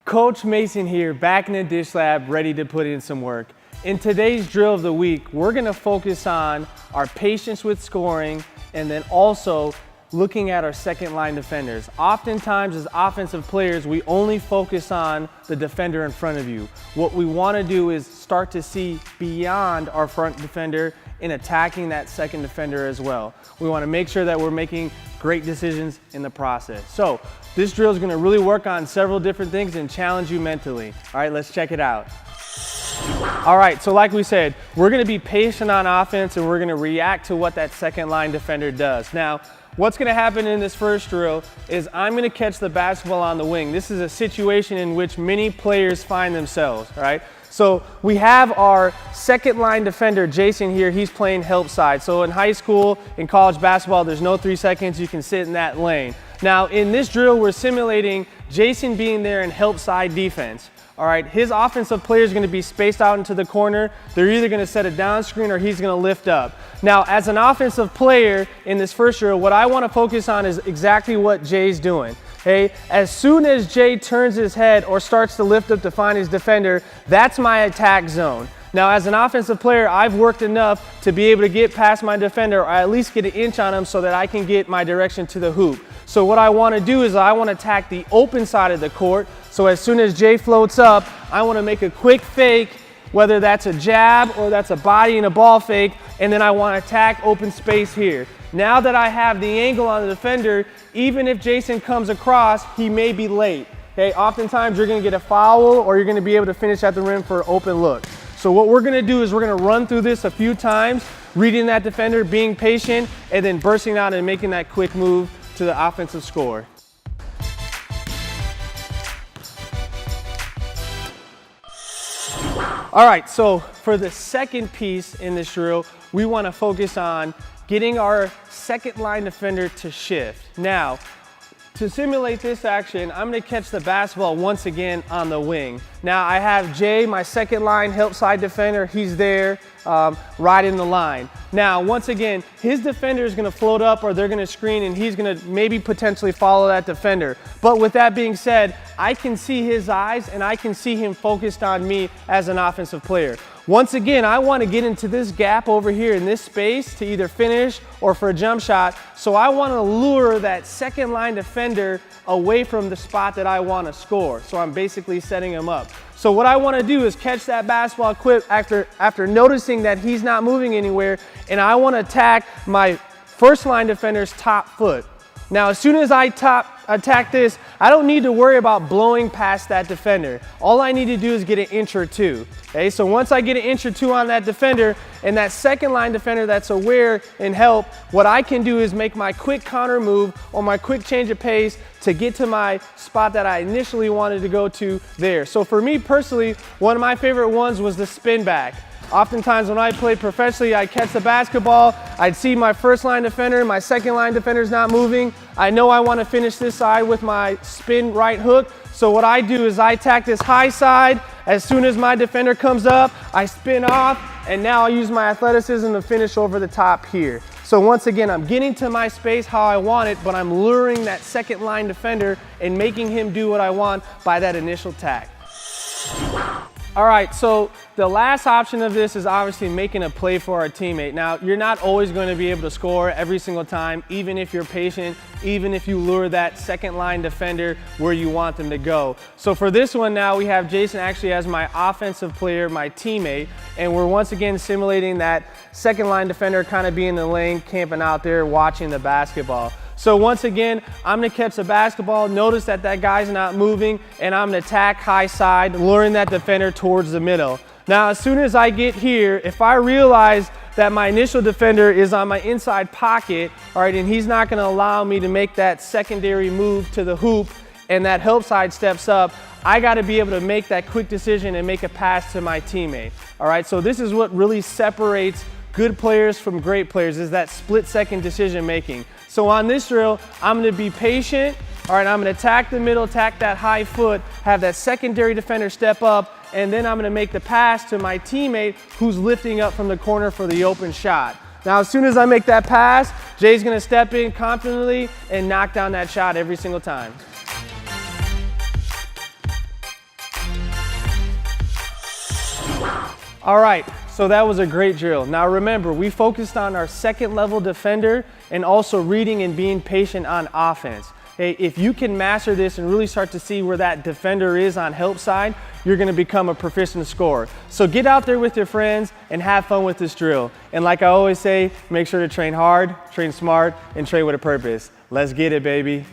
Coach Mason here, back in the Dish Lab, ready to put in some work. In today's drill of the week, we're gonna focus on our patience with scoring and then also looking at our second line defenders. Oftentimes as offensive players, we only focus on the defender in front of you. What we wanna do is start to see beyond our front defender in attacking that second defender as well. We wanna make sure that we're making great decisions in the process. So this drill is gonna really work on several different things and challenge you mentally. All right, let's check it out. All right, so like we said, we're gonna be patient on offense and we're gonna react to what that second line defender does. Now, what's gonna happen in this first drill is I'm gonna catch the basketball on the wing. This is a situation in which many players find themselves, all right? So we have our second line defender, Jason here, he's playing help side. So in high school, in college basketball, there's no 3 seconds, you can sit in that lane. Now in this drill, we're simulating Jason being there in help side defense. All right, his offensive player is gonna be spaced out into the corner. They're either gonna set a down screen or he's gonna lift up. Now, as an offensive player in this first drill, what I wanna focus on is exactly what Jay's doing. Okay, as soon as Jay turns his head or starts to lift up to find his defender, that's my attack zone. Now, as an offensive player, I've worked enough to be able to get past my defender or at least get an inch on him so that I can get my direction to the hoop. So what I want to do is I want to attack the open side of the court. So as soon as Jay floats up, I want to make a quick fake, whether that's a jab or that's a body and a ball fake, and then I want to attack open space here. Now that I have the angle on the defender, even if Jason comes across, he may be late. Okay, oftentimes you're going to get a foul or you're going to be able to finish at the rim for an open look. So what we're going to do is we're going to run through this a few times, reading that defender, being patient, and then bursting out and making that quick move to the offensive score. All right, so for the second piece in this drill, we want to focus on getting our second line defender to shift. Now, to simulate this action, I'm gonna catch the basketball once again on the wing. Now I have Jay, my second line help side defender, he's there right in the line. Now, once again, his defender is gonna float up or they're gonna screen and he's gonna maybe potentially follow that defender. But with that being said, I can see his eyes and I can see him focused on me as an offensive player. Once again, I want to get into this gap over here in this space to either finish or for a jump shot. So I want to lure that second line defender away from the spot that I want to score. So I'm basically setting him up. So what I want to do is catch that basketball quick after noticing that he's not moving anywhere, and I want to attack my first line defender's top foot. Now, as soon as I attack this, I don't need to worry about blowing past that defender. All I need to do is get an inch or two. Okay, so once I get an inch or two on that defender and that second line defender that's aware and help, what I can do is make my quick counter move or my quick change of pace to get to my spot that I initially wanted to go to there. So for me personally, one of my favorite ones was the spin back. Oftentimes when I played professionally, I'd catch the basketball, I'd see my first line defender, my second line defender's not moving. I know I want to finish this side with my spin right hook. So what I do is I attack this high side. As soon as my defender comes up, I spin off, and now I use my athleticism to finish over the top here. So once again, I'm getting to my space how I want it, but I'm luring that second line defender and making him do what I want by that initial attack. All right, so the last option of this is obviously making a play for our teammate. Now, you're not always going to be able to score every single time, even if you're patient, even if you lure that second line defender where you want them to go. So for this one now, we have Jason actually as my offensive player, my teammate, and we're once again simulating that second line defender kind of being in the lane, camping out there, watching the basketball. So once again, I'm gonna catch the basketball, notice that that guy's not moving, and I'm gonna attack high side, luring that defender towards the middle. Now, as soon as I get here, if I realize that my initial defender is on my inside pocket, all right, and he's not gonna allow me to make that secondary move to the hoop, and that help side steps up, I gotta be able to make that quick decision and make a pass to my teammate. All right, so this is what really separates good players from great players, is that split-second decision making. So on this drill, I'm gonna be patient. All right, I'm gonna attack the middle, attack that high foot, have that secondary defender step up, and then I'm gonna make the pass to my teammate who's lifting up from the corner for the open shot. Now, as soon as I make that pass, Jay's gonna step in confidently and knock down that shot every single time. All right, so that was a great drill. Now remember, we focused on our second level defender and also reading and being patient on offense. Hey, if you can master this and really start to see where that defender is on help side, you're gonna become a proficient scorer. So get out there with your friends and have fun with this drill. And like I always say, make sure to train hard, train smart, and train with a purpose. Let's get it, baby.